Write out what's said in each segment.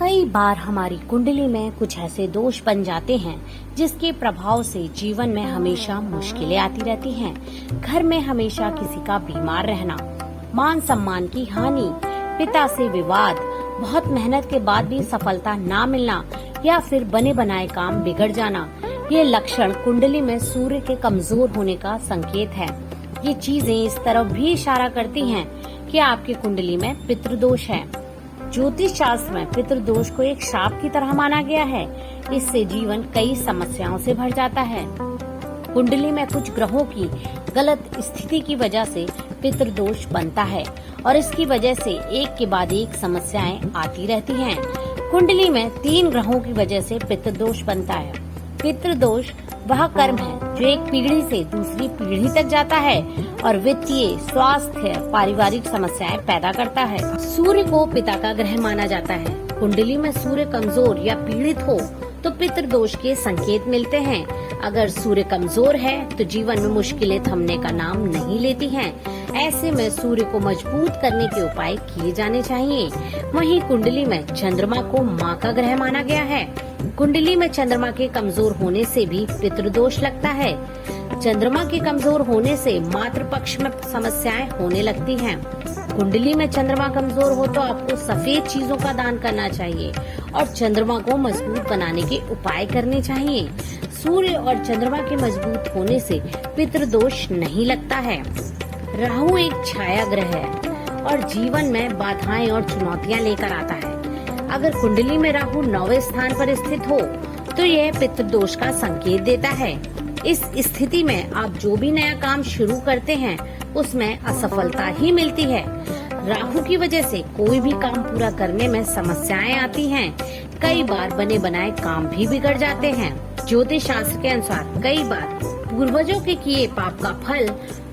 कई बार हमारी कुंडली में कुछ ऐसे दोष बन जाते हैं जिसके प्रभाव से जीवन में हमेशा मुश्किलें आती रहती हैं। घर में हमेशा किसी का बीमार रहना, मान सम्मान की हानि, पिता से विवाद, बहुत मेहनत के बाद भी सफलता ना मिलना या फिर बने बनाए काम बिगड़ जाना, ये लक्षण कुंडली में सूर्य के कमजोर होने का संकेत है। ये चीजें इस तरफ भी इशारा करती हैं कि आपकी कुंडली में पितृदोष है। ज्योतिष शास्त्र में पितृदोष को एक शाप की तरह माना गया है। इससे जीवन कई समस्याओं से भर जाता है। कुंडली में कुछ ग्रहों की गलत स्थिति की वजह से पितृदोष बनता है और इसकी वजह से एक के बाद एक समस्याएं आती रहती हैं। कुंडली में 3 ग्रहों की वजह से पितृदोष बनता है। पितृदोष वह कर्म है जो एक पीढ़ी से दूसरी पीढ़ी तक जाता है और वित्तीय, स्वास्थ्य, पारिवारिक समस्याएं पैदा करता है। सूर्य को पिता का ग्रह माना जाता है। कुंडली में सूर्य कमजोर या पीड़ित हो तो पितृदोष के संकेत मिलते हैं। अगर सूर्य कमजोर है तो जीवन में मुश्किलें थमने का नाम नहीं लेती हैं। ऐसे में सूर्य को मजबूत करने के उपाय किए जाने चाहिए। वहीं कुंडली में चंद्रमा को माँ का ग्रह माना गया है। कुंडली में चंद्रमा के कमजोर होने से भी पितृदोष लगता है। चंद्रमा के कमजोर होने से मातृ पक्ष में समस्याएं होने लगती हैं। कुंडली में चंद्रमा कमजोर हो तो आपको सफेद चीजों का दान करना चाहिए और चंद्रमा को मजबूत बनाने के उपाय करने चाहिए। सूर्य और चंद्रमा के मजबूत होने से पितृदोष नहीं लगता है। राहु एक छाया ग्रह है और जीवन में बाधाएं और चुनौतियां लेकर आता है। अगर कुंडली में राहु 9वें स्थान पर स्थित हो तो यह पितृदोष का संकेत देता है। इस स्थिति में आप जो भी नया काम शुरू करते हैं उसमें असफलता ही मिलती है। राहु की वजह से कोई भी काम पूरा करने में समस्याएं आती हैं। कई बार बने बनाए काम भी बिगड़ जाते हैं। ज्योतिष शास्त्र के अनुसार कई बार पूर्वजों के किए पाप का फल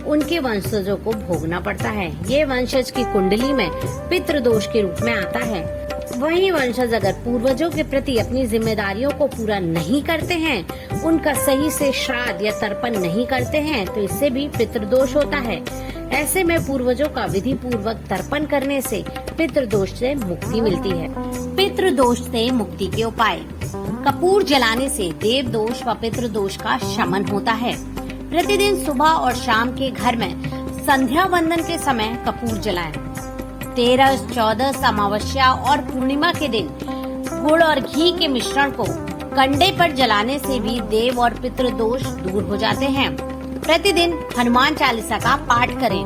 उनके वंशजों को भोगना पड़ता है। ये वंशज की कुंडली में पितृदोष के रूप में आता है। वही वंशज अगर पूर्वजों के प्रति अपनी जिम्मेदारियों को पूरा नहीं करते हैं, उनका सही से श्राद्ध या तर्पण नहीं करते हैं तो इससे भी पितृदोष होता है। ऐसे में पूर्वजों का विधि पूर्वक तर्पण करने से पितृदोष से मुक्ति मिलती है। पितृदोष से मुक्ति के उपाय: कपूर जलाने से देव दोष व पितृदोष का शमन होता है। प्रतिदिन सुबह और शाम के घर में संध्या वंदन के समय कपूर जलाएं। 13, 14 अमावस्या और पूर्णिमा के दिन गुड़ और घी के मिश्रण को कंडे पर जलाने से भी देव और पितृदोष दूर हो जाते हैं। प्रतिदिन हनुमान चालीसा का पाठ करें।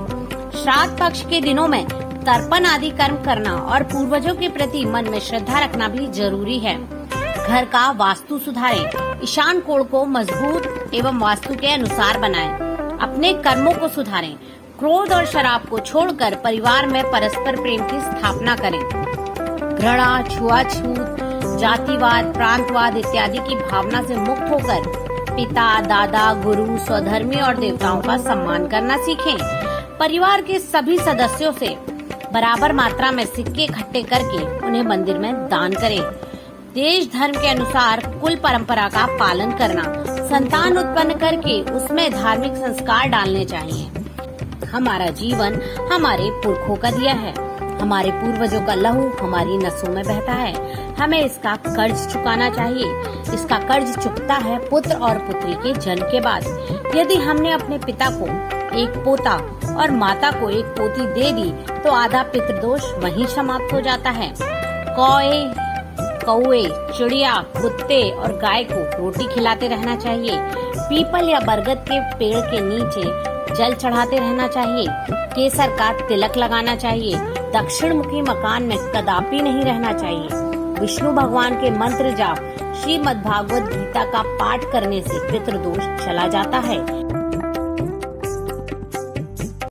श्राद्ध पक्ष के दिनों में तर्पण आदि कर्म करना और पूर्वजों के प्रति मन में श्रद्धा रखना भी जरूरी है। घर का वास्तु सुधारें। ईशान कोण को मजबूत एवं वास्तु के अनुसार बनाएं। अपने कर्मों को सुधारें। क्रोध और शराब को छोड़कर परिवार में परस्पर प्रेम की स्थापना करें। घृणा, छुआछूत, जातिवाद, प्रांतवाद इत्यादि की भावना से मुक्त होकर पिता, दादा, गुरु, स्वधर्मी और देवताओं का सम्मान करना सीखें। परिवार के सभी सदस्यों से बराबर मात्रा में सिक्के इकट्ठे करके उन्हें मंदिर में दान करें। देश धर्म के अनुसार कुल परंपरा का पालन करना। संतान उत्पन्न करके उसमें धार्मिक संस्कार डालने चाहिए। हमारा जीवन हमारे पुरखों का दिया है। हमारे पूर्वजों का लहू हमारी नसों में बहता है। हमें इसका कर्ज चुकाना चाहिए। इसका कर्ज चुकता है पुत्र और पुत्री के जन्म के बाद। यदि हमने अपने पिता को एक पोता और माता को एक पोती दे दी तो आधा पितृदोष वहीं समाप्त हो जाता है। कौए, चिड़िया, कुत्ते और गाय को रोटी खिलाते रहना चाहिए। पीपल या बरगद के पेड़ के नीचे जल चढ़ाते रहना चाहिए। केसर का तिलक लगाना चाहिए। दक्षिण मुखी मकान में कदापि नहीं रहना चाहिए। विष्णु भगवान के मंत्र जाप, श्रीमद् भागवत गीता का पाठ करने से पितृदोष चला जाता है।